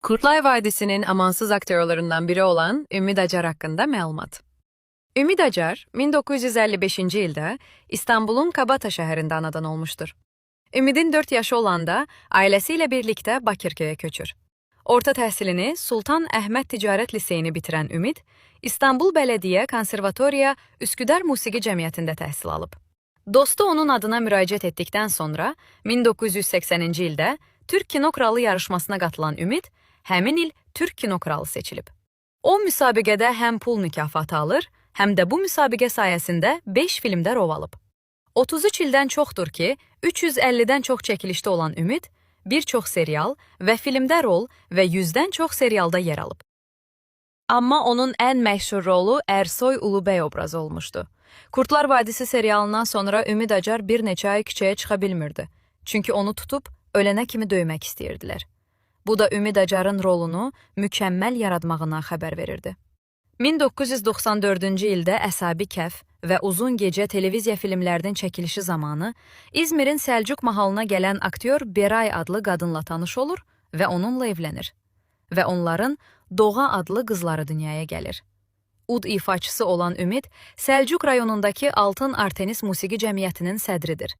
Kurtlar Vadisi'nin amansız aktörlerinden biri olan Ümit Acar hakkında məlumat. Ümit Acar, 1955-ci ildə İstanbulun Qabata şəhərində anadan olmuşdur. Ümidin 4 yaşı olanda ailəsi ilə birlikdə Bakırköy'ə köçür. Orta təhsilini Sultan Əhməd Ticarət Liseyini bitirən Ümid, İstanbul Bələdiyyə Konservatoriya Üsküdar Musiqi Cəmiyyətində təhsil alıb. Dostu onun adına müraciət etdikdən sonra 1980-ci ildə Türk Kino Kralı yarışmasına qatılan Ümid, həmin il Türk Kino Kralı seçilib. O müsabiqədə həm pul mükafatı alır, həm də bu müsabiqə sayəsində 5 filmdə rol alıb. 33 ildən çoxdur ki, 350-dən çox çəkilişdə olan Ümid, bir çox serial və filmdə rol və 100-dən çox serialda yer alıb. Amma onun ən məşhur rolu Ersoy Ulubəy obrazı olmuşdu. Kurtlar Vadisi serialından sonra Ümid Acar bir neçə ay küçəyə çıxa bilmirdi. Çünki onu tutub ölənə kimi döymək istəyirdilər. Bu da Ümid Acarın rolunu mükəmməl yaratmağına xəbər verirdi. 1994-cü ildə Əsabi Kəf və Uzun Gecə televiziya filmlərinin çəkilişi zamanı İzmirin Səlcuq mahalına gələn aktyor Beray adlı qadınla tanış olur və onunla evlənir. Və onların Doğa adlı qızları dünyaya gəlir. Ud ifaçısı olan Ümid, Səlcuq rayonundakı Altın Artenis Musiqi Cəmiyyətinin sədridir.